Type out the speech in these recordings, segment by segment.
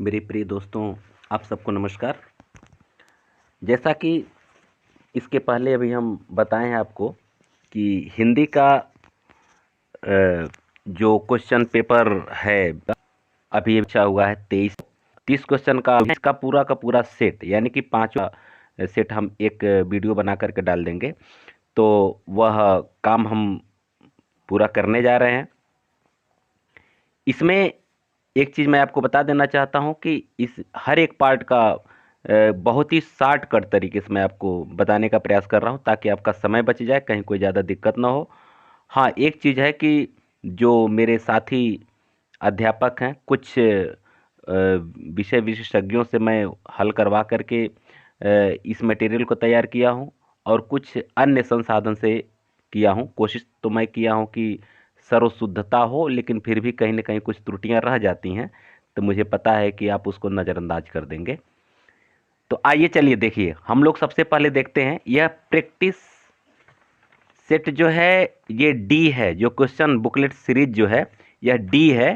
मेरे प्रिय दोस्तों, आप सबको नमस्कार। जैसा कि इसके पहले अभी हम बताए हैं आपको कि हिंदी का जो क्वेश्चन पेपर है अभी अच्छा हुआ है 30 क्वेश्चन का। इसका पूरा का पूरा सेट यानी कि 5वां सेट हम एक वीडियो बना करके डाल देंगे। तो वह काम हम पूरा करने जा रहे हैं। इसमें एक चीज़ मैं आपको बता देना चाहता हूं कि इस हर एक पार्ट का बहुत ही शॉर्टकट तरीके से मैं आपको बताने का प्रयास कर रहा हूं ताकि आपका समय बच जाए, कहीं कोई ज़्यादा दिक्कत ना हो। हाँ, एक चीज़ है कि जो मेरे साथी अध्यापक हैं, कुछ विषय विशेषज्ञों से मैं हल करवा करके इस मटेरियल को तैयार किया हूं और कुछ अन्य संसाधन से किया हूं। कोशिश तो मैं किया हूं कि सर्वशुद्धता हो, लेकिन फिर भी कहीं न कहीं कुछ त्रुटियां रह जाती हैं, तो मुझे पता है कि आप उसको नज़रअंदाज कर देंगे। तो आइए चलिए देखिए, हम लोग सबसे पहले देखते हैं यह प्रैक्टिस सेट जो है ये डी है। जो क्वेश्चन बुकलेट सीरीज जो है यह डी है।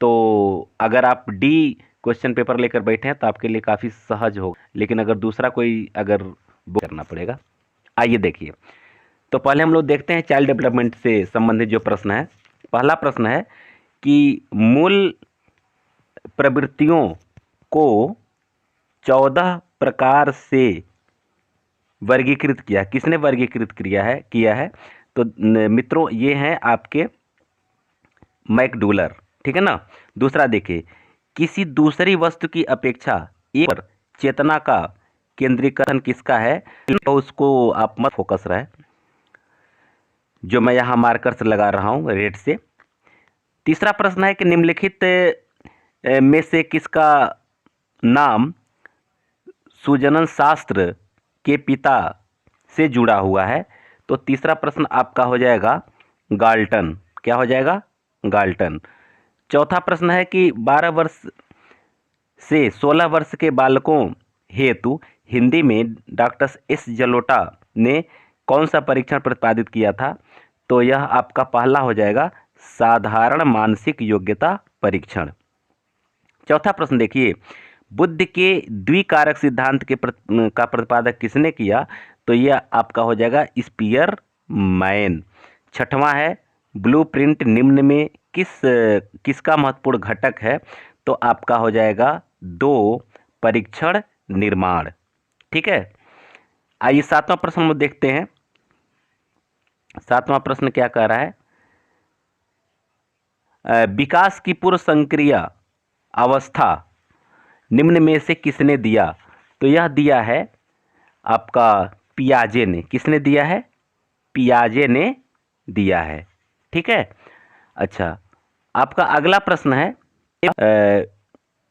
तो अगर आप डी क्वेश्चन पेपर लेकर बैठे हैं तो आपके लिए काफ़ी सहज होगा, लेकिन अगर दूसरा कोई अगर बुक करना पड़ेगा। आइए देखिए, तो पहले हम लोग देखते हैं चाइल्ड डेवलपमेंट से संबंधित जो प्रश्न है। पहला प्रश्न है कि मूल प्रवृत्तियों को 14 प्रकार से वर्गीकृत किया। किसने वर्गीकृत किया है? तो मित्रों, ये हैं आपके मैकडूलर, ठीक है ना। दूसरा देखिए, किसी दूसरी वस्तु की अपेक्षा एक पर चेतना का केंद्रीकरण किसका है? तो उसको आप मत फोकस रहे, जो मैं यहाँ मार्कर से लगा रहा हूँ रेड से। तीसरा प्रश्न है कि निम्नलिखित में से किसका नाम सुजनन शास्त्र के पिता से जुड़ा हुआ है? तो तीसरा प्रश्न आपका हो जाएगा गाल्टन। क्या हो जाएगा? गाल्टन। चौथा प्रश्न है कि 12 वर्ष से 16 वर्ष के बालकों हेतु हिंदी में डॉक्टर एस जलोटा ने कौन सा परीक्षण प्रतिपादित किया था? तो यह आपका पहला हो जाएगा साधारण मानसिक योग्यता परीक्षण। चौथा प्रश्न देखिए, बुद्ध के द्विकारक सिद्धांत का प्रतिपादक किसने किया? तो यह आपका हो जाएगा स्पीयरमैन। छठवां है, ब्लूप्रिंट निम्न में किसका महत्वपूर्ण घटक है? तो आपका हो जाएगा 2 परीक्षण निर्माण। ठीक है, आइए सातवां प्रश्न हम देखते हैं। सातवां प्रश्न क्या कह रहा है? विकास की पूर्व संक्रिया अवस्था निम्न में से किसने दिया? तो यह दिया है आपका पियाजे ने। किसने दिया है? पियाजे ने दिया है। ठीक है। अच्छा, आपका अगला प्रश्न है,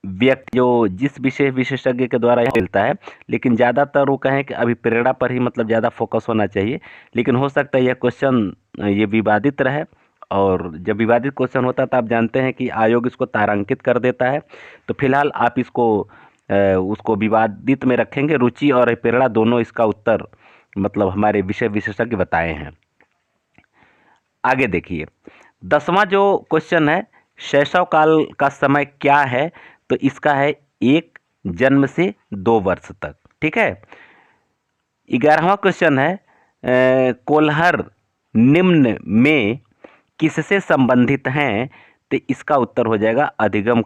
व्यक्ति जो जिस विषय विशेषज्ञ के द्वारा मिलता है, लेकिन ज़्यादातर वो कहें कि अभी प्रेरणा पर ही मतलब ज़्यादा फोकस होना चाहिए, लेकिन हो सकता है यह क्वेश्चन ये विवादित रहे, और जब विवादित क्वेश्चन होता है तो आप जानते हैं कि आयोग इसको तारांकित कर देता है। तो फिलहाल आप इसको उसको विवादित में रखेंगे। रुचि और प्रेरणा दोनों इसका उत्तर मतलब हमारे विषय विशेषज्ञ बताए हैं। आगे देखिए, 10वां जो क्वेश्चन है, शैशव काल का समय क्या है? तो इसका है 1 जन्म से 2 वर्ष तक। ठीक है। 11वां क्वेश्चन है, कोल्हर निम्न में किससे संबंधित हैं? तो इसका उत्तर हो जाएगा अधिगम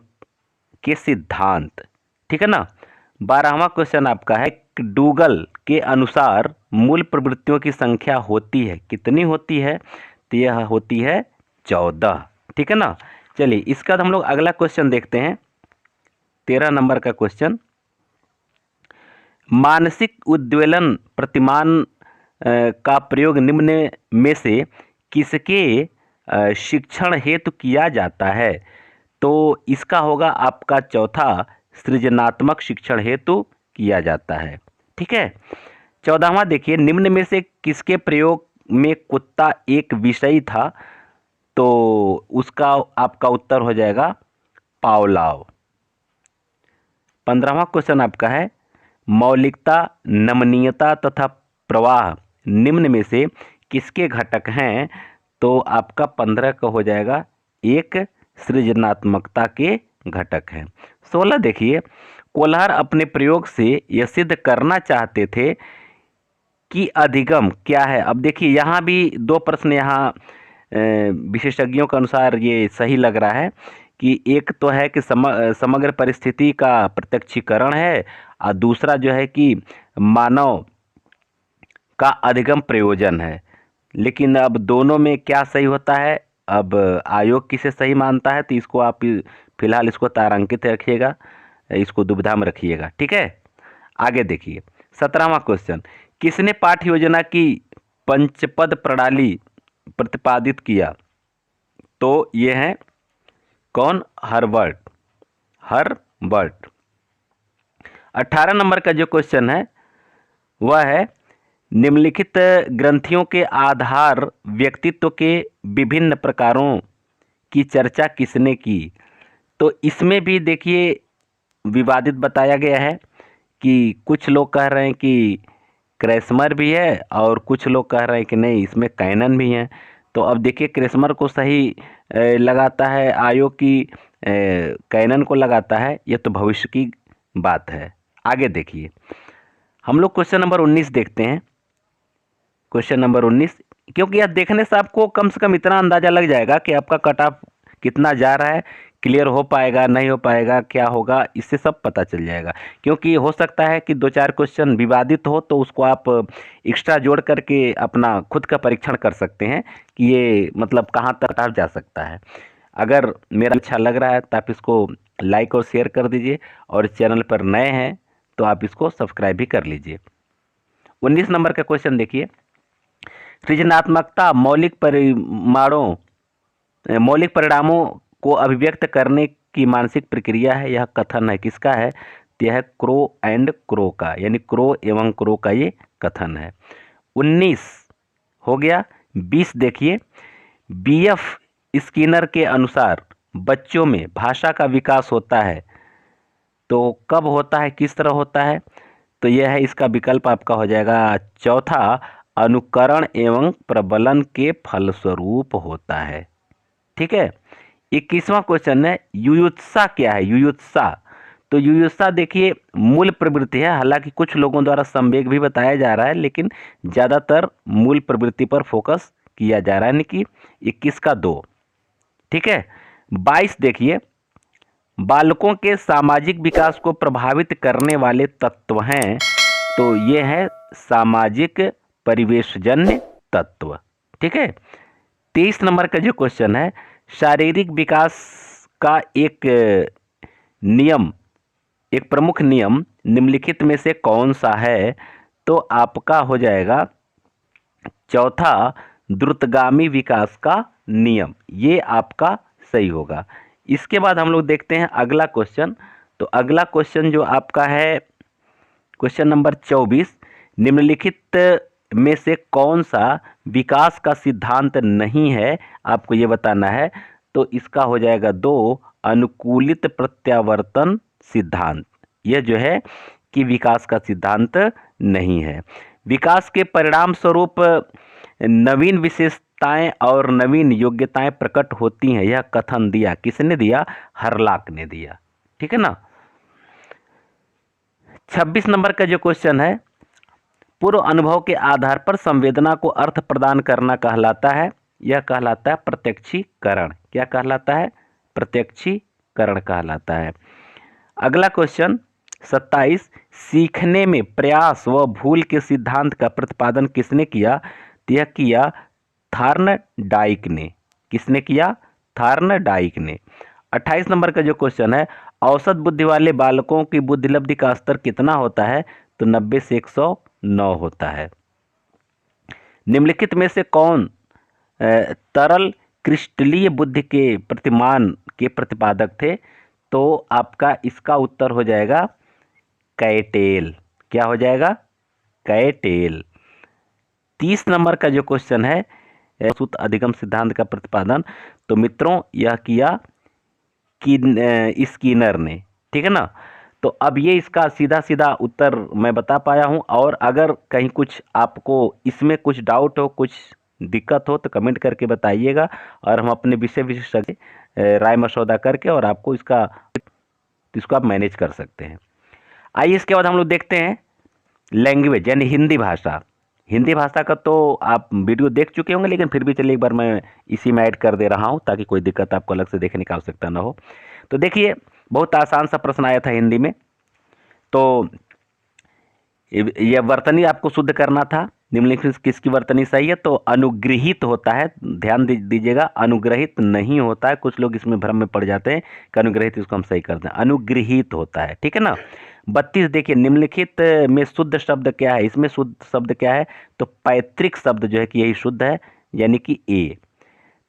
के सिद्धांत। ठीक है ना। 12वां क्वेश्चन आपका है, डूगल के अनुसार मूल प्रवृत्तियों की संख्या होती है, कितनी होती है? तो यह होती है 14। ठीक है ना। चलिए, इसका हम लोग अगला क्वेश्चन देखते हैं, 13 नंबर का क्वेश्चन। मानसिक उद्वेलन प्रतिमान का प्रयोग निम्न में से किसके शिक्षण हेतु किया जाता है? तो इसका होगा आपका चौथा, सृजनात्मक शिक्षण हेतु किया जाता है। ठीक है। 14वां देखिए, निम्न में से किसके प्रयोग में कुत्ता एक विषय था? तो उसका आपका उत्तर हो जाएगा पावलाव। 15वां क्वेश्चन आपका है, मौलिकता, नमनीयता तथा प्रवाह निम्न में से किसके घटक हैं? तो आपका 15 का हो जाएगा एक सृजनात्मकता के घटक हैं। 16 देखिए, कोहलर अपने प्रयोग से यह सिद्ध करना चाहते थे कि अधिगम क्या है। अब देखिए यहाँ भी दो प्रश्न यहाँ विशेषज्ञों के अनुसार ये सही लग रहा है कि एक तो है कि समग्र परिस्थिति का प्रत्यक्षीकरण है, और दूसरा जो है कि मानव का अधिगम प्रयोजन है। लेकिन अब दोनों में क्या सही होता है, अब आयोग किसे सही मानता है, तो इसको आप फिलहाल इसको तारांकित रखिएगा, इसको दुविधा में रखिएगा, ठीक है। आगे देखिए 17वां क्वेश्चन, किसने पाठ्य योजना की पंचपद प्रणाली प्रतिपादित किया। तो ये है कौन, हर्बर्ट। 18 नंबर का जो क्वेश्चन है वह है, निम्नलिखित ग्रंथियों के आधार व्यक्तित्व के विभिन्न प्रकारों की चर्चा किसने की। तो इसमें भी देखिए विवादित बताया गया है कि कुछ लोग कह रहे हैं कि क्रेसमर भी है और कुछ लोग कह रहे हैं कि नहीं इसमें कैनन भी है। तो अब देखिए क्रेसमर को सही लगाता है आयोग की कैनन को लगाता है, ये तो भविष्य की बात है। आगे देखिए हम लोग क्वेश्चन नंबर 19 देखते हैं। क्वेश्चन नंबर 19, क्योंकि यह देखने से आपको कम से कम इतना अंदाजा लग जाएगा कि आपका कट ऑफ कितना जा रहा है, क्लियर हो पाएगा नहीं हो पाएगा, क्या होगा, इससे सब पता चल जाएगा। क्योंकि हो सकता है कि 2-4 क्वेश्चन विवादित हो तो उसको आप एक्स्ट्रा जोड़ करके अपना खुद का परीक्षण कर सकते हैं कि ये मतलब कहाँ तक आप जा सकता है। अगर मेरा अच्छा लग रहा है तो आप इसको लाइक और शेयर कर दीजिए, और चैनल पर नए हैं तो आप इसको सब्सक्राइब भी कर लीजिए। 19 नंबर का क्वेश्चन देखिए, सृजनात्मकता मौलिक परिणामों को अभिव्यक्त करने की मानसिक प्रक्रिया है। यह कथन है किसका है, तो यह है क्रो एंड क्रो का, यानी क्रो एवं क्रो का ये कथन है। 19 हो गया। 20 देखिए, बीएफ स्किनर के अनुसार बच्चों में भाषा का विकास होता है, तो कब होता है, किस तरह होता है। तो यह है, इसका विकल्प आपका हो जाएगा चौथा, अनुकरण एवं प्रबलन के फलस्वरूप होता है, ठीक है। 21वां क्वेश्चन है, युयुत्सा क्या है। युयुत्सा, तो युयुत्सा देखिए मूल प्रवृत्ति है, हालांकि कुछ लोगों द्वारा संवेग भी बताया जा रहा है, लेकिन ज़्यादातर मूल प्रवृत्ति पर फोकस किया जा रहा है, यानी कि 21 का 2, ठीक है। 22 देखिए, बालकों के सामाजिक विकास को प्रभावित करने वाले तत्व हैं, तो ये है सामाजिक परिवेशजन्य तत्व, ठीक है। 23 नंबर का जो क्वेश्चन है, शारीरिक विकास का एक नियम, एक प्रमुख नियम निम्नलिखित में से कौन सा है। तो आपका हो जाएगा चौथा, द्रुतगामी विकास का नियम, ये आपका सही होगा। इसके बाद हम लोग देखते हैं अगला क्वेश्चन। तो अगला क्वेश्चन जो आपका है क्वेश्चन नंबर 24, निम्नलिखित में से कौन सा विकास का सिद्धांत नहीं है, आपको ये बताना है। तो इसका हो जाएगा 2, अनुकूलित प्रत्यावर्तन सिद्धांत, यह जो है कि विकास का सिद्धांत नहीं है। विकास के परिणाम स्वरूप नवीन विशेषताएं और नवीन योग्यताएं प्रकट होती हैं, यह कथन दिया किसने दिया, हर्लॉक ने दिया, ठीक है ना। 26 नंबर का जो क्वेश्चन है, पूर्व अनुभव के आधार पर संवेदना को अर्थ प्रदान करना कहलाता है, यह कहलाता है प्रत्यक्षीकरण। क्या कहलाता है, प्रत्यक्षीकरण कहलाता है। अगला क्वेश्चन 27, सीखने में प्रयास व भूल के सिद्धांत का प्रतिपादन किसने किया। यह किया थॉर्नडाइक ने। किसने किया, थॉर्नडाइक ने। 28 नंबर का जो क्वेश्चन है, औसत बुद्धि वाले बालकों की बुद्धिलब्धि का स्तर कितना होता है। तो 90 से 109 होता है। निम्नलिखित में से कौन तरल क्रिस्टलीय बुद्धि के प्रतिमान के प्रतिपादक थे। तो आपका इसका उत्तर हो जाएगा कैटेल। क्या हो जाएगा, कैटेल। 30 नंबर का जो क्वेश्चन है, सूत्र अधिगम सिद्धांत का प्रतिपादन, तो मित्रों यह किया कि स्किनर ने, ठीक है ना। तो अब ये इसका सीधा सीधा उत्तर मैं बता पाया हूँ, और अगर कहीं कुछ आपको इसमें कुछ डाउट हो, कुछ दिक्कत हो, तो कमेंट करके बताइएगा, और हम अपने विषय विशेषज्ञ राय मसौदा करके और आपको इसको आप मैनेज कर सकते हैं। आइए इसके बाद हम लोग देखते हैं लैंग्वेज यानी हिंदी भाषा। हिंदी भाषा का तो आप वीडियो देख चुके होंगे, लेकिन फिर भी चलिए एक बार मैं इसी में ऐड कर दे रहा हूँ ताकि कोई दिक्कत आपको अलग से देखने की आवश्यकता ना हो। तो देखिए, बहुत आसान सा प्रश्न आया था हिंदी में। तो यह वर्तनी आपको शुद्ध करना था। निम्नलिखित किसकी वर्तनी सही है? तो अनुग्रहित होता है, ध्यान दीजिएगा, अनुग्रहित नहीं होता है। कुछ लोग इसमें भ्रम में पड़ जाते हैं कि अनुग्रहित, इसको हम सही कर दें, अनुग्रहित होता है, ठीक है ना। 32 देखिए, निम्नलिखित में शुद्ध शब्द क्या है? इसमें शुद्ध शब्द क्या है? तो पैतृक शब्द जो है कि यही शुद्ध है, यानी कि ए।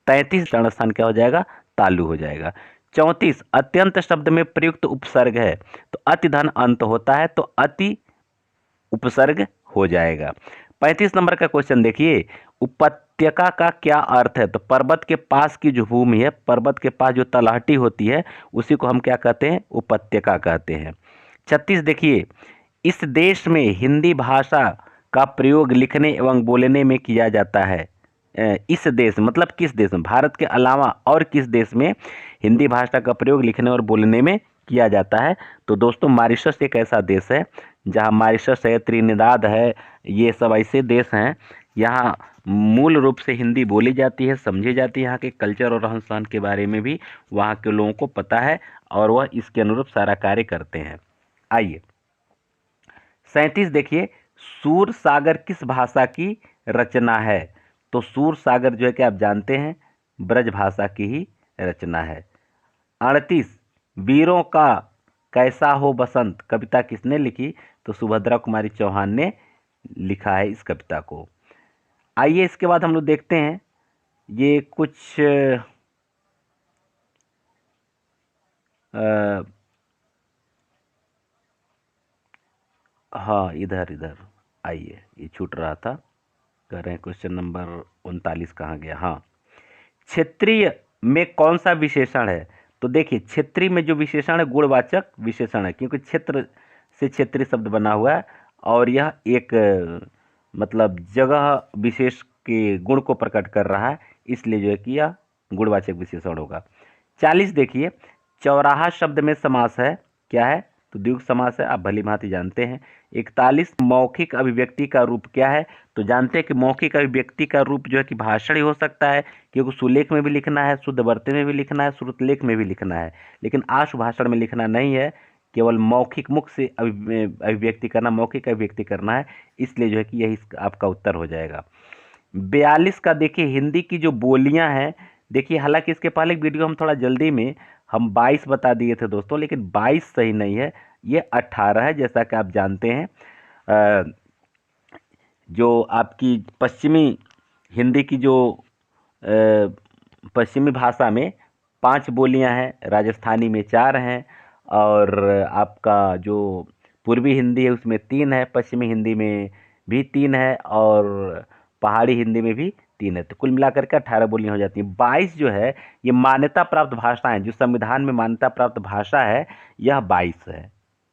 33 चरण स्थान क्या हो जाएगा? तालु हो जाएगा। 34 अत्यंत शब्द में प्रयुक्त उपसर्ग है, तो अति धन अंत होता है, तो अति उपसर्ग हो जाएगा। 35 नंबर का क्वेश्चन देखिए, उपत्यका का क्या अर्थ है? तो पर्वत के पास की जो भूमि है, पर्वत के पास जो तलहटी होती है, उसी को हम क्या कहते हैं? उपत्यका कहते हैं। 36 देखिए, इस देश में हिंदी भाषा का प्रयोग लिखने एवं बोलने में किया जाता है। इस देश मतलब किस देश में? भारत के अलावा और किस देश में हिंदी भाषा का प्रयोग लिखने और बोलने में किया जाता है? तो दोस्तों, मॉरिशस एक ऐसा देश है जहां मॉरिशस है, त्रिनिदाद है, ये सब ऐसे देश हैं यहाँ मूल रूप से हिंदी बोली जाती है, समझी जाती है। यहाँ के कल्चर और रहन सहन के बारे में भी वहाँ के लोगों को पता है और वह इसके अनुरूप सारा कार्य करते हैं। आइए 37 देखिए, सूर सागर किस भाषा की रचना है? तो सूर सागर जो है कि आप जानते हैं ब्रज भाषा की ही रचना है। 38 वीरों का कैसा हो बसंत कविता किसने लिखी? तो सुभद्रा कुमारी चौहान ने लिखा है इस कविता को। आइए इसके बाद हम लोग देखते हैं ये कुछ हाँ, इधर आइए, ये छूट रहा था, कह रहे हैं क्वेश्चन नंबर 39 कहाँ गया? हाँ, क्षेत्रीय में कौन सा विशेषण है? तो देखिए, क्षेत्रीय में जो विशेषण है गुणवाचक विशेषण है, क्योंकि क्षेत्र से क्षेत्रीय शब्द बना हुआ है और यह एक मतलब जगह विशेष के गुण को प्रकट कर रहा है, इसलिए जो है कि यह गुणवाचक विशेषण होगा। 40 देखिए, चौराहा शब्द में समास है, क्या है? तो द्विगु समास है, आप भली भांति जानते हैं। 41 मौखिक अभिव्यक्ति का रूप क्या है? तो जानते हैं कि मौखिक अभिव्यक्ति का रूप जो है कि भाषण ही हो सकता है, क्योंकि सुलेख में भी लिखना है, शुद्ध वर्तनी में भी लिखना है, श्रुतलेख में भी लिखना है, लेकिन आशु भाषण में लिखना नहीं है, केवल मौखिक मुख से अभिव्यक्ति करना, मौखिक अभिव्यक्ति करना है, इसलिए जो है कि यही आपका उत्तर हो जाएगा। 42 का देखिए, हिंदी की जो बोलियां हैं, देखिए हालांकि इसके पहले वीडियो हम थोड़ा जल्दी में हम 22 बता दिए थे दोस्तों, लेकिन 22 सही नहीं है, ये 18 है, जैसा कि आप जानते हैं। जो आपकी पश्चिमी हिंदी की जो पश्चिमी भाषा में 5 बोलियां हैं, राजस्थानी में 4 हैं, और आपका जो पूर्वी हिंदी है उसमें 3 है, पश्चिमी हिंदी में भी 3 है, और पहाड़ी हिंदी में भी 3 है। तो कुल मिलाकर के 18 बोलियां हो जाती हैं। 22 जो है ये मान्यता प्राप्त भाषा है, जो संविधान में मान्यता प्राप्त भाषा है, यह 22 है,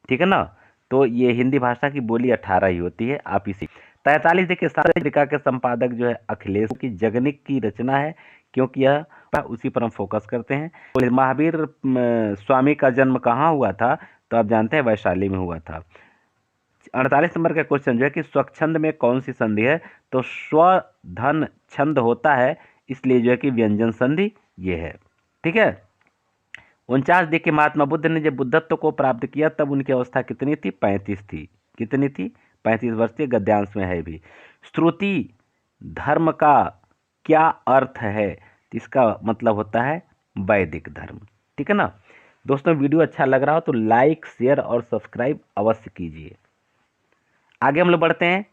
ठीक है ना। तो ये हिंदी भाषा की बोली 18 ही होती है, आप इसी। 43 देखिए, सामान्य पत्रिका के संपादक जो है अखिलेश की जगनिक की रचना है, क्योंकि यह उसी पर हम फोकस करते हैं। तो महावीर स्वामी का जन्म कहाँ हुआ था? तो आप जानते हैं वैशाली में हुआ था। 48 नंबर का क्वेश्चन जो है कि स्वच्छंद में कौन सी संधि है? तो स्वधन छंद होता है, इसलिए जो है कि व्यंजन संधि ये है, ठीक है। 49 देखिए, महात्मा बुद्ध ने जब बुद्धत्व को प्राप्त किया तब उनकी अवस्था कितनी थी? 35 थी। कितनी थी? 35 वर्ष थी, गद्यांश में है भी। श्रुति धर्म का क्या अर्थ है? इसका मतलब होता है वैदिक धर्म, ठीक है ना। दोस्तों, वीडियो अच्छा लग रहा हो तो लाइक, शेयर और सब्सक्राइब अवश्य कीजिए। आगे हम लोग बढ़ते हैं।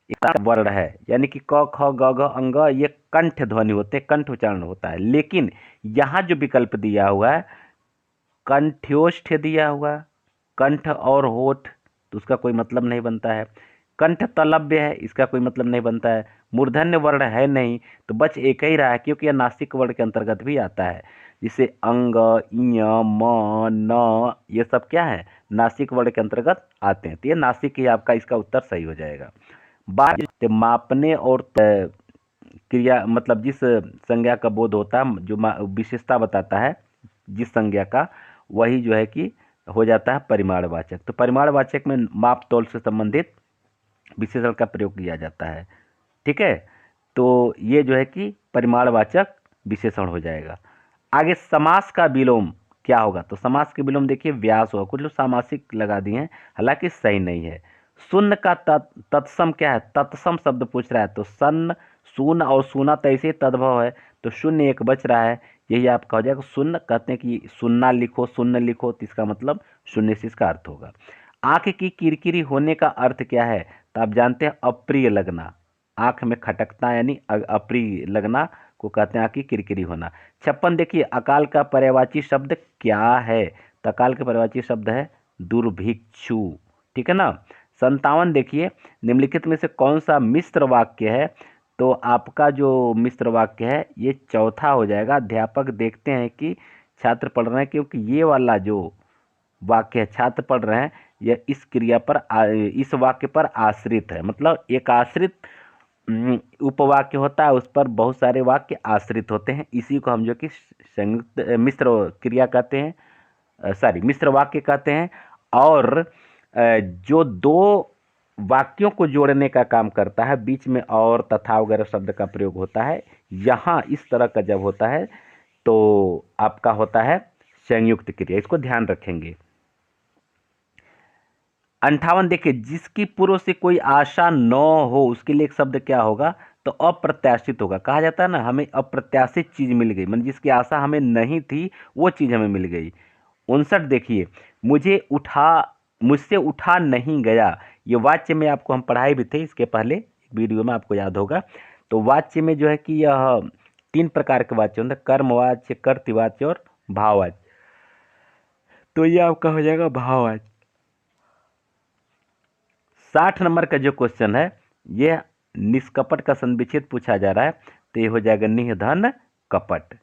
एक वर्ण है, यानी कि क ख ग घ अंग, ये कंठ ध्वनि होते हैं, कंठ उच्चारण होता है, लेकिन यहाँ जो विकल्प दिया हुआ है कंठ्योष्ठ दिया हुआ, कंठ और होठ, तो उसका कोई मतलब नहीं बनता है। कंठ तलव्य है, इसका कोई मतलब नहीं बनता है। मूर्धन्य वर्ण है नहीं, तो बच एक ही रहा है, क्योंकि यह नासिक वर्ण के अंतर्गत भी आता है, जिसे अंग, इय, म, न, ये सब क्या है? नासिक वर्ण के अंतर्गत आते हैं, तो ये नासिक ही आपका इसका उत्तर सही हो जाएगा। बात मापने और क्रिया मतलब जिस संज्ञा का बोध होता है, जो विशेषता बताता है, जिस संज्ञा का, वही जो है कि हो जाता है परिमाणवाचक। तो परिमाणवाचक में माप तौल से संबंधित विशेषण का प्रयोग किया जाता है। ठीक है, तो ये जो है कि परिमाणवाचक विशेषण हो जाएगा। आगे समास का विलोम क्या होगा? तो समास के विलोम देखिए व्यास होगा। कुछ लोग सामासिक लगा दिए हैं, हालांकि सही नहीं है। शून्य का तत्सम क्या है? तत्सम शब्द पूछ रहा है, तो सन, शून्य और शून्य तो ऐसे ही तद्भव है, तो शून्य एक बच रहा है, यही आपका हो जाएगा शून्य। कहते हैं कि शून्य लिखो, शून्य लिखो, तो इसका मतलब शून्य से इसका अर्थ होगा। आंख की किरकिरी होने का अर्थ क्या है? तो आप जानते हैं अप्रिय लगना, आंख में खटकना यानी अप्रिय लगना को कहते हैं आंख की किरकिरी होना। 56 देखिए अकाल का पर्यायवाची शब्द क्या है? तो अकाल का पर्यायवाची शब्द है दुर्भिक्षु। ठीक है ना। 57 देखिए निम्नलिखित में से कौन सा मिश्र वाक्य है? तो आपका जो मिश्र वाक्य है ये चौथा हो जाएगा। अध्यापक देखते हैं कि छात्र पढ़ रहे हैं, क्योंकि ये वाला जो वाक्य है छात्र पढ़ रहे हैं, यह इस क्रिया पर इस वाक्य पर आश्रित है। मतलब एक आश्रित उपवाक्य होता है, उस पर बहुत सारे वाक्य आश्रित होते हैं। इसी को हम जो कि संयुक्त मिश्र क्रिया कहते हैं, सॉरी मिश्र वाक्य कहते हैं। और जो दो वाक्यों को जोड़ने का काम करता है, बीच में और तथा वगैरह शब्द का प्रयोग होता है, यहाँ इस तरह का जब होता है तो आपका होता है संयुक्त क्रिया। इसको ध्यान रखेंगे। 58 देखिए जिसकी पूर्व से कोई आशा न हो उसके लिए एक शब्द क्या होगा? तो अप्रत्याशित होगा। कहा जाता है ना हमें अप्रत्याशित चीज मिल गई, मतलब जिसकी आशा हमें नहीं थी वो चीज हमें मिल गई। 59 देखिए मुझसे उठा नहीं गया, ये वाच्य में आपको हम पढ़ाए भी थे इसके पहले वीडियो में, आपको याद होगा। तो वाच्य में जो है कि यह 3 प्रकार के वाच्य होते हैं, कर्मवाच्य, कर्तृवाच्य और भाववाच्य। तो ये आपका हो जाएगा भाववाच्य। 60 नंबर का जो क्वेश्चन है ये निष्कपट का संविच्छेद पूछा जा रहा है, तो ये हो जाएगा निधन कपट।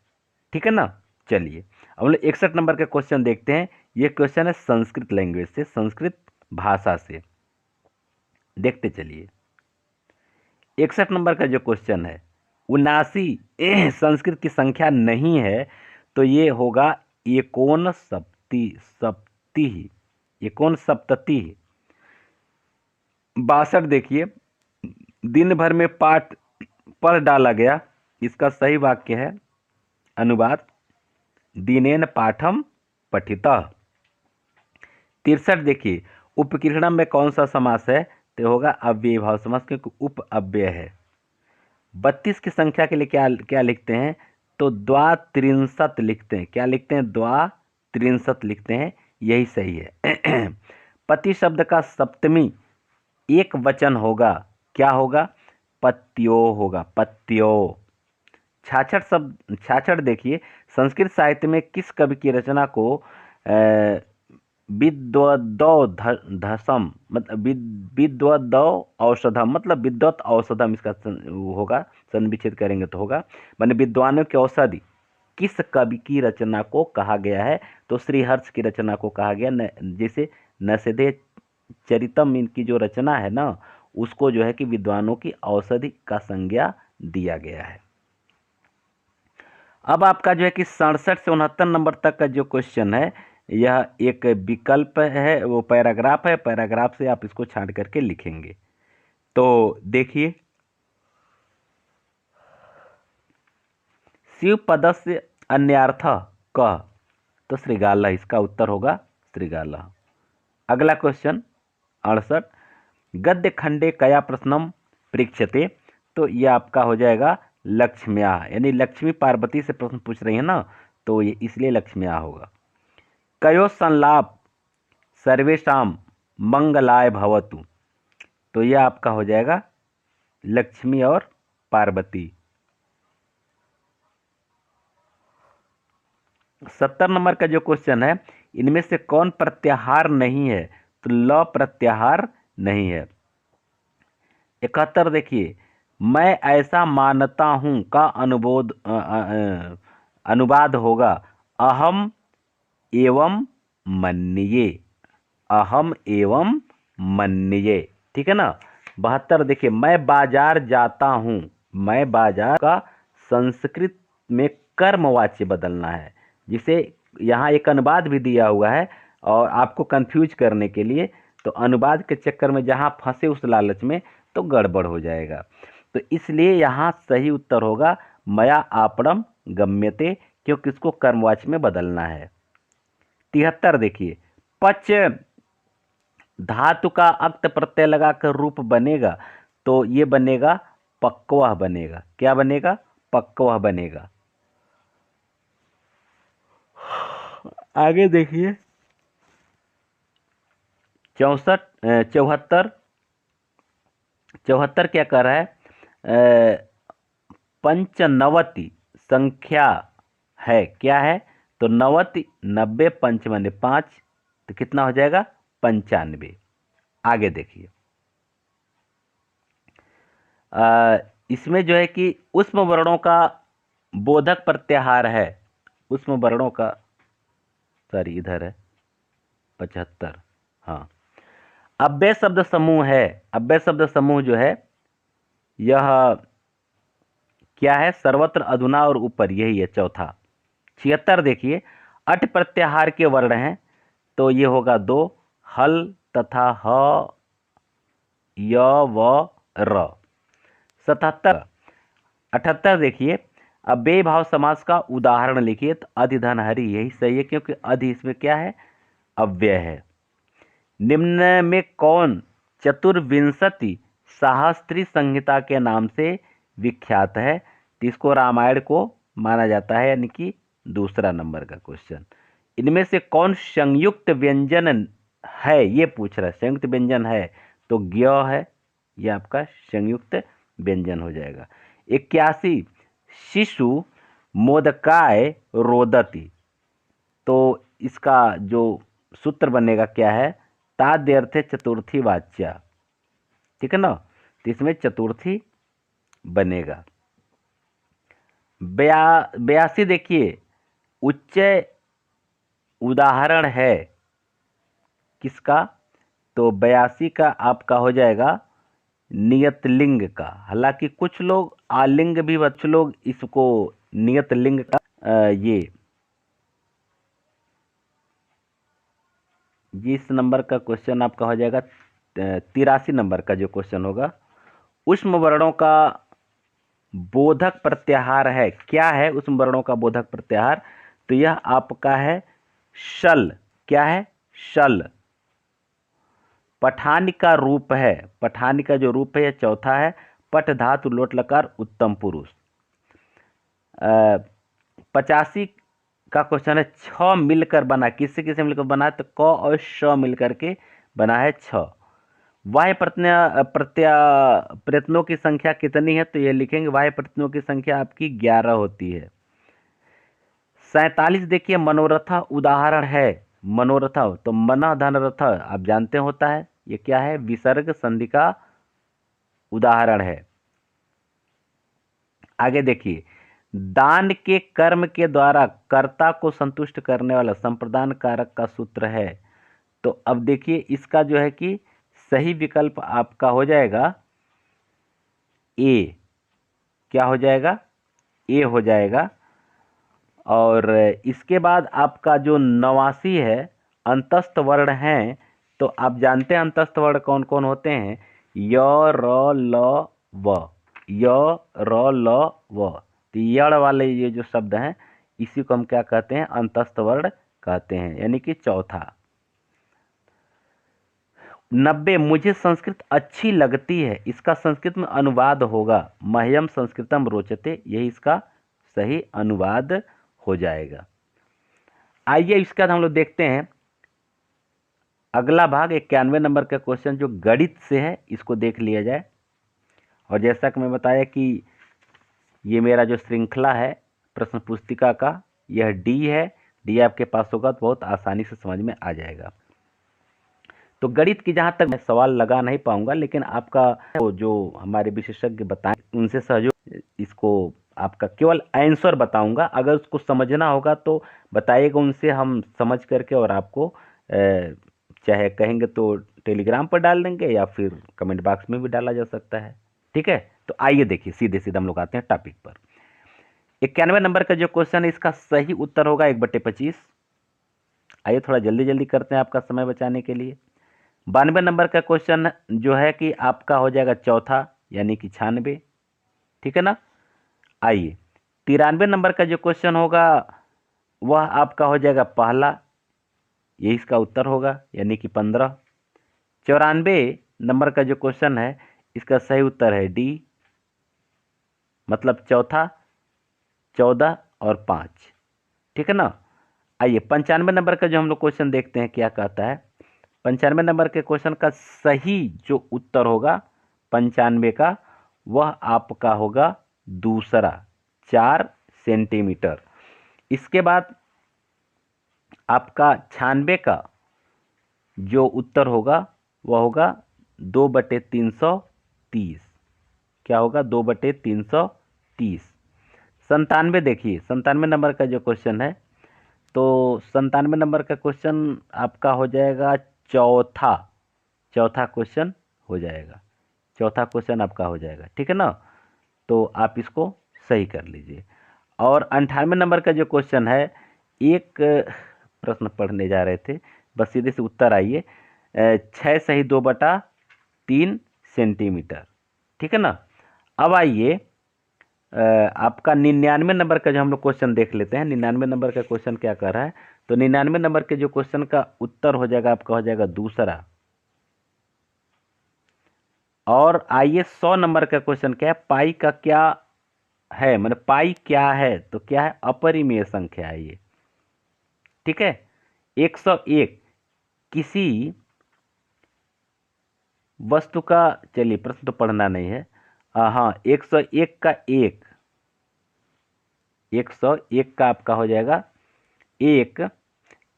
ठीक है ना। चलिए अब हम लोग 61 नंबर का क्वेश्चन देखते हैं। ये क्वेश्चन है संस्कृत लैंग्वेज से, संस्कृत भाषा से। देखते चलिए 61 नंबर का जो क्वेश्चन है 79 संस्कृत की संख्या नहीं है, तो ये होगा एकोन सप्ती, एकोन सप्तति। 62 देखिए दिन भर में पाठ पढ़ डाला गया, इसका सही वाक्य है अनुवाद दिनेन पाठम पठितः। 63 देखिए उपकिरणम में कौन सा समास है? तो होगा अव्ययी भाव समास, क्योंकि उप अव्यय है। 32 की संख्या के लिए क्या क्या लिखते हैं? तो द्वात्रिंशत् लिखते हैं। क्या लिखते हैं? द्वात्रिंशत् लिखते हैं, यही सही है। पति शब्द का सप्तमी एक वचन होगा, क्या होगा? पत्यो होगा, पत्यो। 66 देखिए संस्कृत साहित्य में किस कवि की रचना को विद्वदौधसम मतलब विद्वदौ औषधम, मतलब विद्वत औषधम इसका होगा, संविच्छेद करेंगे तो होगा माने विद्वानों की औषधि, किस कवि की रचना को कहा गया है? तो श्रीहर्ष की रचना को कहा गया। जैसे नसेदे चरितम इनकी जो रचना है ना, उसको जो है कि विद्वानों की औषधि का संज्ञा दिया गया है। अब आपका जो है कि 67 से 69 नंबर तक का जो क्वेश्चन है यह एक विकल्प है, वो पैराग्राफ है, पैराग्राफ से आप इसको छांट करके लिखेंगे। तो देखिए शिव पदस्य अन्यार्थ कह, तो श्रृगाला, इसका उत्तर होगा श्रृगाला। अगला क्वेश्चन 68 गद्य खंडे कया प्रश्नम परीक्षते, तो ये आपका हो जाएगा लक्ष्म्या, यानी लक्ष्मी पार्वती से प्रश्न पूछ रही है ना, तो ये इसलिए लक्ष्म्या होगा। कयो संलाप सर्वेशाम मंगलाय भवतु, तो यह आपका हो जाएगा लक्ष्मी और पार्वती। 70 नंबर का जो क्वेश्चन है इनमें से कौन प्रत्याहार नहीं है? तो ल प्रत्याहार नहीं है। 71 देखिए मैं ऐसा मानता हूं का अनुवाद होगा अहम एवं मन्ये, अहम एवं मन्ये। ठीक है ना। 72 देखिए मैं बाजार जाता हूं, मैं बाजार का संस्कृत में कर्मवाच्य बदलना है, जिसे यहाँ एक अनुवाद भी दिया हुआ है और आपको कंफ्यूज करने के लिए, तो अनुवाद के चक्कर में जहाँ फंसे उस लालच में तो गड़बड़ हो जाएगा। तो इसलिए यहाँ सही उत्तर होगा मया आपणम गम्यते, क्योंकि इसको कर्मवाची में बदलना है। 73 देखिए, पच धातु का अक्त प्रत्यय लगाकर रूप बनेगा, तो ये बनेगा पक्वह बनेगा। क्या बनेगा? पक्वह बनेगा। आगे देखिए 74 क्या कर रहा है? पंचनवति संख्या है, क्या है? तो 90 90 पंच माने 5, तो कितना हो जाएगा? 95। आगे देखिए, इसमें जो है कि उष्म वर्णों का बोधक प्रत्याहार है। उष्म वर्णों का, सॉरी इधर है 75, हाँ। अव्यय शब्द समूह है। अव्यय शब्द समूह जो है यह क्या है? सर्वत्र, अधुना और ऊपर, यही है चौथा। 76 देखिए, अट प्रत्याहार के वर्ण हैं, तो ये होगा 2, हल तथा ह, य, व, र। 77 78 देखिए, अव्ययी भाव समास का उदाहरण लिखिए, तो अधिधन हरि, यही सही है क्योंकि अधि इसमें क्या है? अव्यय है। निम्न में कौन चतुर्विंशति सहस्त्री संहिता के नाम से विख्यात है? तो इसको रामायण को माना जाता है, यानी कि दूसरा नंबर का क्वेश्चन। इनमें से कौन संयुक्त व्यंजन है, ये पूछ रहा है। संयुक्त व्यंजन है तो ज्ञ है, ये आपका संयुक्त व्यंजन हो जाएगा। 81 शिशु मोदकाय रोदति, तो इसका जो सूत्र बनेगा क्या है? ताद्यर्थे चतुर्थी वाच्या, ठीक है ना, तो इसमें चतुर्थी बनेगा। 82 देखिए, उच्च उदाहरण है किसका? तो 82 का आपका हो जाएगा नियत लिंग का। हालांकि कुछ लोग आलिंग भी, कुछ लोग इसको नियत लिंग का ये इस नंबर का क्वेश्चन आपका हो जाएगा 83 नंबर का जो क्वेश्चन होगा। उष्म वर्णों का बोधक प्रत्याहार है, क्या है उष्म वर्णों का बोधक प्रत्याहार? तो यह आपका है शल। क्या है? शल। पठानी का रूप है, पठानी का जो रूप है यह चौथा है। पठ धातु लोट लकार उत्तम पुरुष। 85 का क्वेश्चन है, छ मिलकर बना, किससे किससे मिलकर बना? तो क और श मिलकर के बना है छ। वाह्य प्रत्ययों की संख्या कितनी है? तो ये लिखेंगे वाह्य प्रत्ययों की संख्या आपकी 11 होती है। 47 देखिए, मनोरथा उदाहरण है। मनोरथा, तो मना धन रथ आप जानते होता है, ये क्या है? विसर्ग संधि का उदाहरण है। आगे देखिए, दान के कर्म के द्वारा कर्ता को संतुष्ट करने वाला संप्रदान कारक का सूत्र है। तो अब देखिए इसका जो है कि सही विकल्प आपका हो जाएगा ए। क्या हो जाएगा? ए हो जाएगा। और इसके बाद आपका जो 89 है, अंतस्थ वर्ण हैं, तो आप जानते हैं अंतस्थ वर्ण कौन कौन होते हैं? य, र, ल, व। य, र, ल, व। तो यड़ वाले ये जो शब्द हैं, इसी को हम क्या कहते हैं? अंतस्थ वर्ण कहते हैं, यानी कि चौथा। 90 मुझे संस्कृत अच्छी लगती है, इसका संस्कृत में अनुवाद होगा मह्यम संस्कृतम रोचते, यही इसका सही अनुवाद हो जाएगा। आइए इसके बाद हम लोग देखते हैं अगला भाग 91 नंबर का क्वेश्चन जो गणित से है, इसको देख लिया जाए। और जैसा कि मैं बताया कि ये मेरा जो श्रृंखला है प्रश्न पुस्तिका का, यह डी है। डी आपके पास होगा तो बहुत आसानी से समझ में आ जाएगा। तो गणित की जहाँ तक मैं सवाल लगा नहीं पाऊंगा, लेकिन आपका जो हमारे विशेषज्ञ बताएं उनसे सहयोग, इसको आपका केवल आंसर बताऊंगा। अगर उसको समझना होगा तो बताइएगा, उनसे हम समझ करके और आपको चाहे कहेंगे तो टेलीग्राम पर डाल देंगे या फिर कमेंट बॉक्स में भी डाला जा सकता है। ठीक है, तो आइए देखिए सीधे सीधे हम लोग आते हैं टॉपिक पर। 91 नंबर का जो क्वेश्चन है, इसका सही उत्तर होगा 1/25। आइए थोड़ा जल्दी जल्दी करते हैं आपका समय बचाने के लिए। 92 नंबर का क्वेश्चन जो है कि आपका हो जाएगा चौथा, यानी कि 96, ठीक है ना। आइए 93 नंबर का जो क्वेश्चन होगा वह आपका हो जाएगा पहला, ये इसका उत्तर होगा, यानी कि 15। 94 नंबर का जो क्वेश्चन है इसका सही उत्तर है डी, मतलब चौथा, 14 और 5, ठीक है ना। आइए 95 नंबर का जो हम लोग क्वेश्चन देखते हैं क्या कहता है। 95 नंबर के क्वेश्चन का सही जो उत्तर होगा 95 का, वह आपका होगा दूसरा, 4 सेंटीमीटर। इसके बाद आपका 96 का जो उत्तर होगा वह होगा 2/330। क्या होगा? 2/330। 97 देखिए, 97 नंबर का जो क्वेश्चन है, तो 97 नंबर का क्वेश्चन आपका हो जाएगा चौथा, चौथा क्वेश्चन हो जाएगा, चौथा क्वेश्चन आपका हो जाएगा, ठीक है ना। तो आप इसको सही कर लीजिए। और 98 नंबर का जो क्वेश्चन है, एक प्रश्न पढ़ने जा रहे थे, बस सीधे से उत्तर आइए। 6 सही 2/3 सेंटीमीटर, ठीक है ना। अब आइए आपका 99 नंबर का जो हम लोग क्वेश्चन देख लेते हैं। 99 नंबर का क्वेश्चन क्या कर रहा है, तो 99 नंबर के जो क्वेश्चन का उत्तर हो जाएगा आपका हो जाएगा दूसरा। और आइए 100 नंबर का क्वेश्चन क्या है, पाई का क्या है, मतलब पाई क्या है, तो क्या है? अपरिमेय संख्या है ये, ठीक है। 101 किसी वस्तु का, चलिए प्रश्न तो पढ़ना नहीं है, हाँ 101 का 101 का आपका हो जाएगा 1,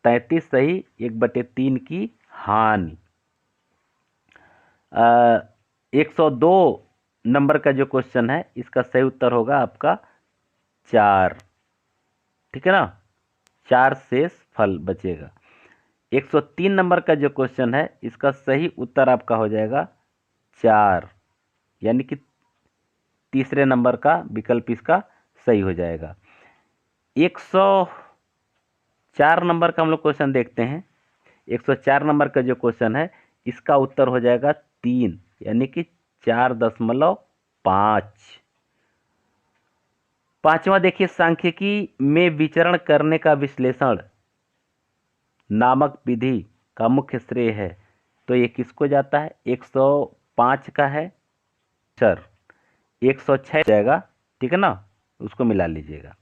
33 सही 1/3 की हानि। 102 नंबर का जो क्वेश्चन है इसका सही उत्तर होगा आपका 4, ठीक है ना, 4 शेष फल बचेगा। 103 नंबर का जो क्वेश्चन है इसका सही उत्तर आपका हो जाएगा 4, यानी कि तीसरे नंबर का विकल्प इसका सही हो जाएगा। 104 नंबर का हम लोग क्वेश्चन देखते हैं। 104 नंबर का जो क्वेश्चन है इसका उत्तर हो जाएगा 3, यानी कि 4.5। पांचवा देखिए, सांख्यिकी में विचरण करने का विश्लेषण नामक विधि का मुख्य श्रेय है, तो ये किसको जाता है? 105 का है सर, 106 जाएगा, ठीक है ना, उसको मिला लीजिएगा।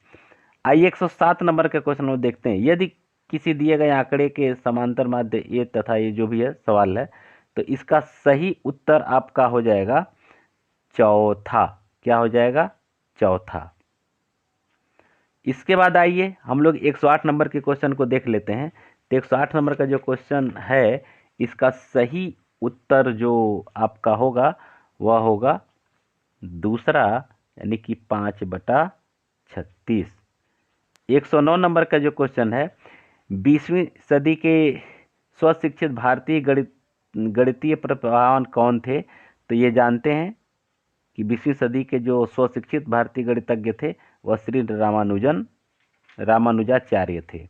आइए 107 नंबर के क्वेश्चन में देखते हैं। यदि किसी दिए गए आंकड़े के समांतर माध्य ये तथा ये जो भी है सवाल है, तो इसका सही उत्तर आपका हो जाएगा चौथा। क्या हो जाएगा? चौथा। इसके बाद आइए हम लोग 108 नंबर के क्वेश्चन को देख लेते हैं। तो 108 नंबर का जो क्वेश्चन है इसका सही उत्तर जो आपका होगा वह होगा दूसरा, यानी कि 5/36। 109 नंबर का जो क्वेश्चन है, 20वीं सदी के स्वशिक्षित भारतीय गणितीय प्रतिभावान कौन थे? तो ये जानते हैं कि 20वीं सदी के जो स्वशिक्षित भारतीय गणितज्ञ थे वह श्री रामानुजाचार्य थे।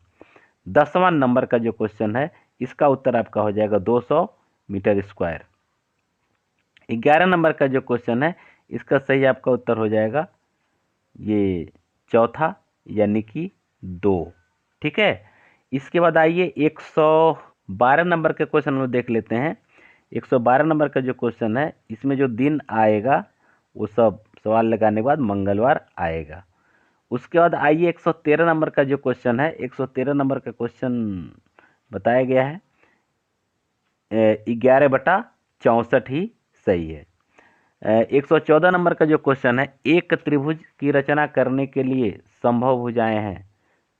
10वां नंबर का जो क्वेश्चन है इसका उत्तर आपका हो जाएगा 200 मीटर स्क्वायर। 11 नंबर का जो क्वेश्चन है इसका सही आपका उत्तर हो जाएगा ये चौथा, यानी कि 2, ठीक है। इसके बाद आइए 112 नंबर के क्वेश्चन में देख लेते हैं। 112 नंबर का जो क्वेश्चन है इसमें जो दिन आएगा वो सब सवाल लगाने के बाद मंगलवार आएगा। उसके बाद आइए 113 नंबर का जो क्वेश्चन है, 113 नंबर का क्वेश्चन बताया गया है 11/64 ही सही है। 114 नंबर का जो क्वेश्चन है, एक त्रिभुज की रचना करने के लिए संभव भुजाएं हैं,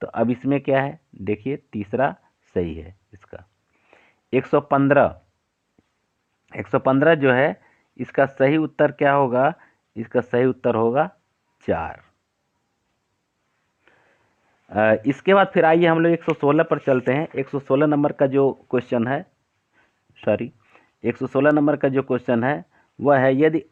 तो अब इसमें क्या है? देखिए तीसरा सही है इसका। 115 जो है इसका सही उत्तर क्या होगा? इसका सही उत्तर होगा 4। इसके बाद फिर आइए हम लोग 116 पर चलते हैं। 116 नंबर का जो क्वेश्चन है, 116 नंबर का जो क्वेश्चन है वह है, यदि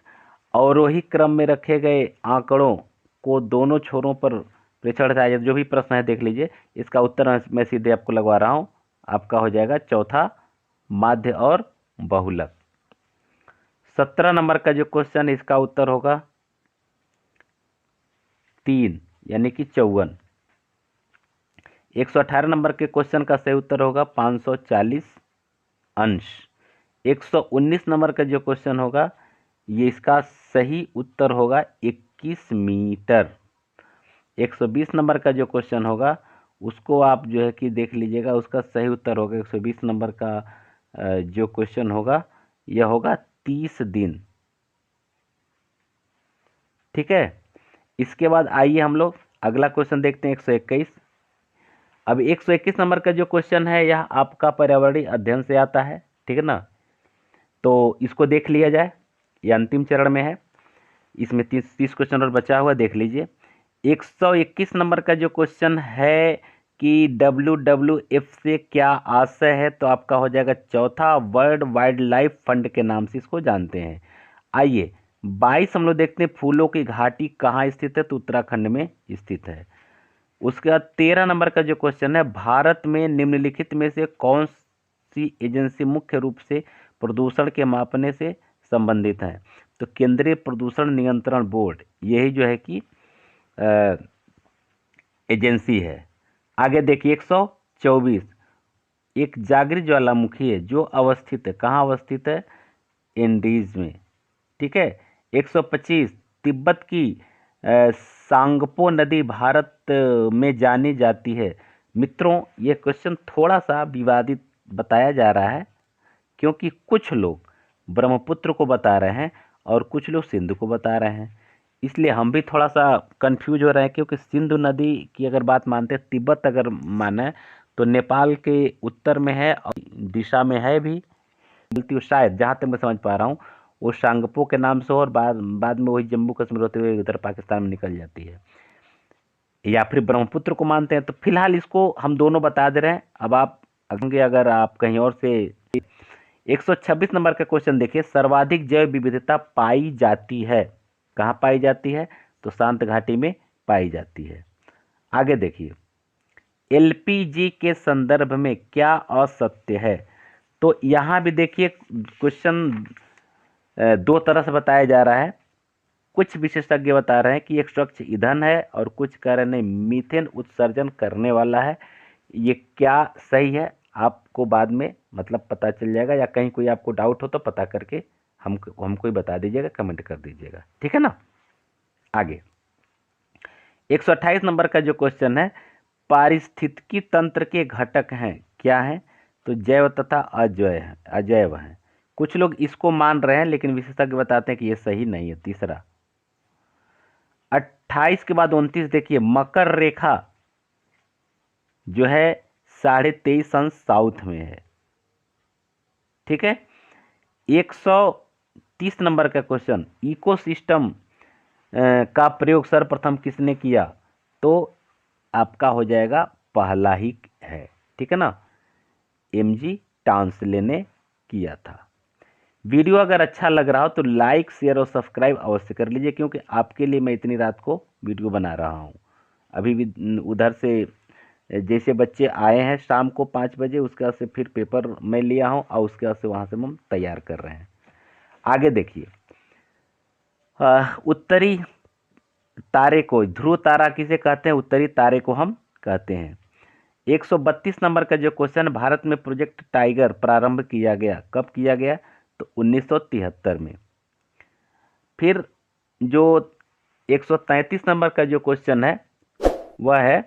अवरोही क्रम में रखे गए आंकड़ों को दोनों छोरों पर प्रेषण था, जो भी प्रश्न है देख लीजिए, इसका उत्तर मैं सीधे आपको लगवा रहा हूँ। आपका हो जाएगा चौथा माध्य और बहुलक। 17 नंबर का जो क्वेश्चन, इसका उत्तर होगा 3 यानी कि 54। 118 नंबर के क्वेश्चन का सही उत्तर होगा 540 अंश। 119 नंबर का जो क्वेश्चन होगा, ये इसका सही उत्तर होगा 21 मीटर। 120 नंबर का जो क्वेश्चन होगा, उसको आप जो है कि देख लीजिएगा, उसका सही उत्तर होगा 120 नंबर का जो क्वेश्चन होगा, यह होगा 30 दिन। ठीक है, इसके बाद आइए हम लोग अगला क्वेश्चन देखते हैं 121। अब 121 नंबर का जो क्वेश्चन है, यह आपका पर्यावरणीय अध्ययन से आता है। ठीक है ना, तो इसको देख लिया जाए, ये अंतिम चरण में है। इसमें 30 क्वेश्चन और बचा हुआ, देख लीजिए। 121 नंबर का जो क्वेश्चन है कि WWF से क्या आशय है, तो आपका हो जाएगा चौथा, वर्ल्ड वाइल्ड लाइफ फंड के नाम से इसको जानते हैं। आइए 22 हम लोग देखते हैं, फूलों की घाटी कहाँ स्थित है, तो उत्तराखंड में स्थित है। उसके बाद 13 नंबर का जो क्वेश्चन है, भारत में निम्नलिखित में से कौन सी एजेंसी मुख्य रूप से प्रदूषण के मापने से संबंधित है, तो केंद्रीय प्रदूषण नियंत्रण बोर्ड, यही जो है कि एजेंसी है। आगे देखिए 124, एक जागृत ज्वालामुखी है जो अवस्थित है, कहाँ अवस्थित है, एंडीज में। ठीक है। 125, तिब्बत की सांगपो नदी भारत में जानी जाती है। मित्रों, ये क्वेश्चन थोड़ा सा विवादित बताया जा रहा है, क्योंकि कुछ लोग ब्रह्मपुत्र को बता रहे हैं और कुछ लोग सिंधु को बता रहे हैं, इसलिए हम भी थोड़ा सा कंफ्यूज हो रहे हैं। क्योंकि सिंधु नदी की अगर बात मानते हैं, तिब्बत अगर माने तो नेपाल के उत्तर में है और दिशा में है भी, बोलती हूँ शायद, जहाँ तक मैं समझ पा रहा हूँ, वो सांगपो के नाम से हो और बाद में वही जम्मू कश्मीर होते हुए उधर पाकिस्तान में निकल जाती है, या फिर ब्रह्मपुत्र को मानते हैं। तो फिलहाल इसको हम दोनों बता दे रहे हैं। अब आप अगर आप कहीं और से 126 नंबर का क्वेश्चन देखिए, सर्वाधिक जैव विविधता पाई जाती है, कहाँ पाई जाती है, तो शांत घाटी में पाई जाती है। आगे देखिए, एलपीजी के संदर्भ में क्या असत्य है, तो यहाँ भी देखिए क्वेश्चन दो तरह से बताया जा रहा है। कुछ विशेषज्ञ बता रहे हैं कि एक स्वच्छ ईंधन है और कुछ कह रहे नहीं, मीथेन उत्सर्जन करने वाला है। ये क्या सही है, आपको बाद में मतलब पता चल जाएगा, या कहीं कोई आपको डाउट हो तो पता करके हमको ही बता दीजिएगा, कमेंट कर दीजिएगा। ठीक है ना। आगे 128 नंबर का जो क्वेश्चन है, पारिस्थितिकी तंत्र के घटक हैं, क्या हैं, तो जैव तथा अजैव हैं। कुछ लोग इसको मान रहे हैं, लेकिन विशेषज्ञ बताते हैं कि ये सही नहीं है। तीसरा 28 के बाद 29 देखिए, मकर रेखा जो है 23.5 अंश साउथ में है। ठीक है। 130 नंबर का क्वेश्चन, इकोसिस्टम का प्रयोग सर्वप्रथम किसने किया, तो आपका हो जाएगा पहला ही है। ठीक है ना, एमजी टांसले ने किया था। वीडियो अगर अच्छा लग रहा हो तो लाइक, शेयर और सब्सक्राइब अवश्य कर लीजिए, क्योंकि आपके लिए मैं इतनी रात को वीडियो बना रहा हूँ। अभी भी उधर से जैसे बच्चे आए हैं शाम को 5 बजे, उसके बाद से फिर पेपर मैं लिया हूँ और उसके बाद से वहाँ से हम तैयार कर रहे हैं। आगे देखिए, उत्तरी तारे को ध्रुव तारा किसे कहते हैं, उत्तरी तारे को हम कहते हैं। 132 नंबर का जो क्वेश्चन, भारत में प्रोजेक्ट टाइगर प्रारंभ किया गया, कब किया गया, तो 1973 में। फिर जो 133 नंबर का जो क्वेश्चन है, वह है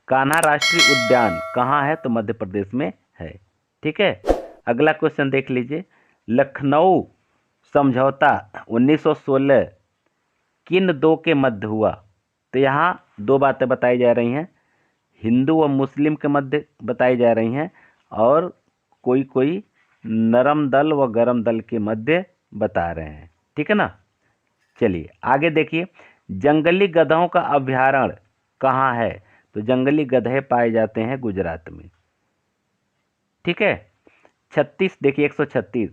कान्हा राष्ट्रीय उद्यान कहाँ है, तो मध्य प्रदेश में है। ठीक है। अगला क्वेश्चन देख लीजिए, लखनऊ समझौता 1916 किन दो के मध्य हुआ, तो यहाँ दो बातें बताई जा रही हैं, हिंदू व मुस्लिम के मध्य बताई जा रही हैं, और कोई कोई नरम दल व गरम दल के मध्य बता रहे हैं। ठीक है ना। चलिए आगे देखिए, जंगली गधों का अभ्यारण्य कहाँ है, तो जंगली गधे पाए जाते हैं गुजरात में। ठीक है। 36 देखिए, 136,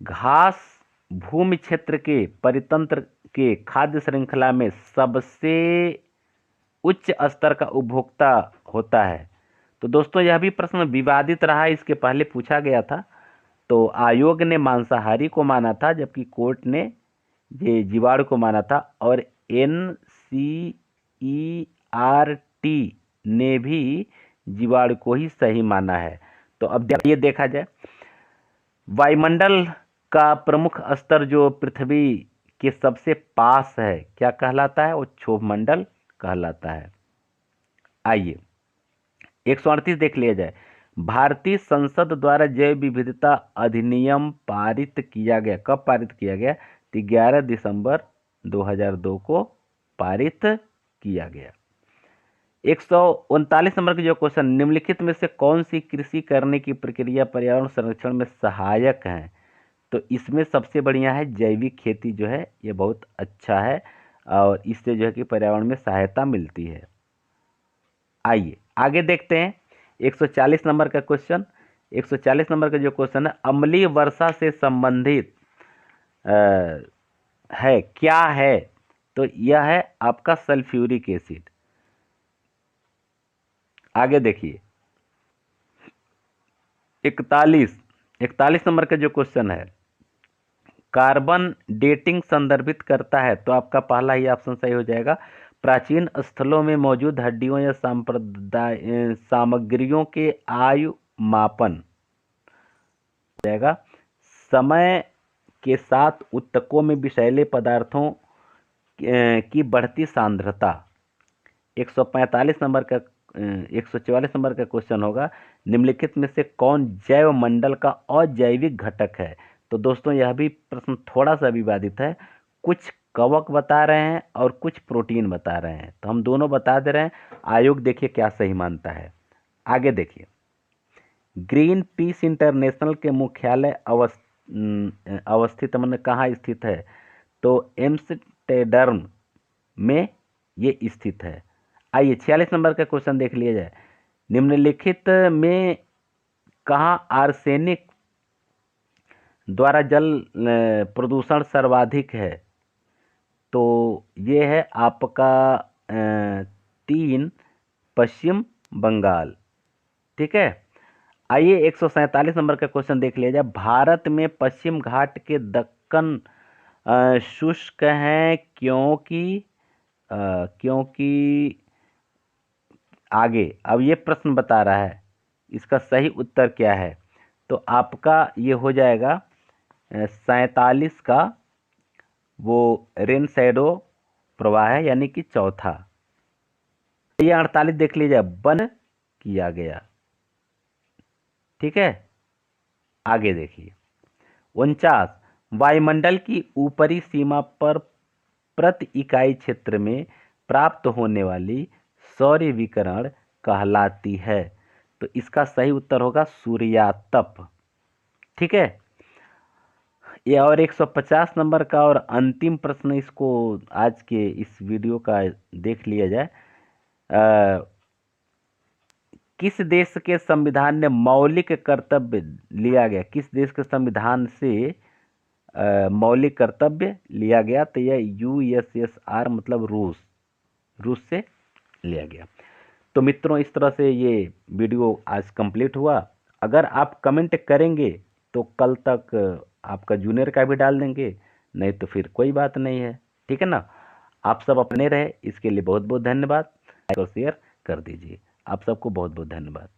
घास भूमि क्षेत्र के परितंत्र के खाद्य श्रृंखला में सबसे उच्च स्तर का उपभोक्ता होता है, तो दोस्तों यह भी प्रश्न विवादित रहा, इसके पहले पूछा गया था। तो आयोग ने मांसाहारी को माना था, जबकि कोर्ट ने ये जीवाणु को माना था, और NCERT ने भी जीवाणु को ही सही माना है। तो अब ये देखा जाए, वायुमंडल का प्रमुख स्तर जो पृथ्वी के सबसे पास है क्या कहलाता है? वो क्षोभमंडल कहलाता है। आइए 138 देख लिया जाए। भारतीय संसद द्वारा जैव विविधता अधिनियम पारित किया गया, कब पारित किया गया? तो 11 दिसंबर 2002 को पारित किया गया। 139 नंबर का जो क्वेश्चन, निम्नलिखित में से कौन सी कृषि करने की प्रक्रिया पर्यावरण संरक्षण में सहायक है? तो इसमें सबसे बढ़िया है जैविक खेती, जो है ये बहुत अच्छा है और इससे जो है कि पर्यावरण में सहायता मिलती है। आइए आगे देखते हैं 140 नंबर का क्वेश्चन। 140 नंबर का जो क्वेश्चन है, अम्लीय वर्षा से संबंधित है, क्या है? तो यह है आपका सल्फ्यूरिक एसिड। आगे देखिए 41 नंबर का जो क्वेश्चन है, कार्बन डेटिंग संदर्भित करता है। तो आपका पहला ही ऑप्शन सही हो जाएगा। प्राचीन स्थलों में मौजूद हड्डियों या सामग्रियों के आयु मापन जाएगा। समय के साथ ऊतकों में विषैले पदार्थों की बढ़ती सांद्रता। 145 नंबर का 144 नंबर का क्वेश्चन होगा, निम्नलिखित में से कौन जैव मंडल का अजैविक घटक है? तो दोस्तों यह भी प्रश्न थोड़ा सा विवादित है, कुछ कवक बता रहे हैं और कुछ प्रोटीन बता रहे हैं, तो हम दोनों बता दे रहे हैं। आयोग देखिए क्या सही मानता है। आगे देखिए, ग्रीन पीस इंटरनेशनल के मुख्यालय अवस्थित मन कहाँ स्थित है? तो एम्स्टर्डम में ये स्थित है। आइए 46 नंबर का क्वेश्चन देख लिया जाए, निम्नलिखित में कहाँ आर्सेनिक द्वारा जल प्रदूषण सर्वाधिक है? तो ये है आपका 3 पश्चिम बंगाल। ठीक है। आइए 147 नंबर का क्वेश्चन देख लिया जाए, भारत में पश्चिम घाट के दक्कन शुष्क हैं क्योंकि आगे अब ये प्रश्न बता रहा है, इसका सही उत्तर क्या है? तो आपका ये हो जाएगा 47 का वो रेन शैडो प्रवाह है, यानी कि चौथा। ये 48 देख लीजिए, बंद किया गया। ठीक है। आगे देखिए 49, वायुमंडल की ऊपरी सीमा पर प्रति इकाई क्षेत्र में प्राप्त होने वाली सौर विकिरण कहलाती है। तो इसका सही उत्तर होगा सूर्यातप। ठीक है। ये और 150 नंबर का और अंतिम प्रश्न, इसको आज के इस वीडियो का देख लिया जाए। किस देश के संविधान ने मौलिक कर्तव्य लिया गया? किस देश के संविधान से मौलिक कर्तव्य लिया गया? तो यह USSR मतलब रूस से लिया गया। तो मित्रों इस तरह से ये वीडियो आज कंप्लीट हुआ। अगर आप कमेंट करेंगे तो कल तक आपका जूनियर का भी डाल देंगे, नहीं तो फिर कोई बात नहीं है। ठीक है ना। आप सब अपने रहे, इसके लिए बहुत बहुत धन्यवाद। लाइक और शेयर कर दीजिए। आप सबको बहुत बहुत धन्यवाद।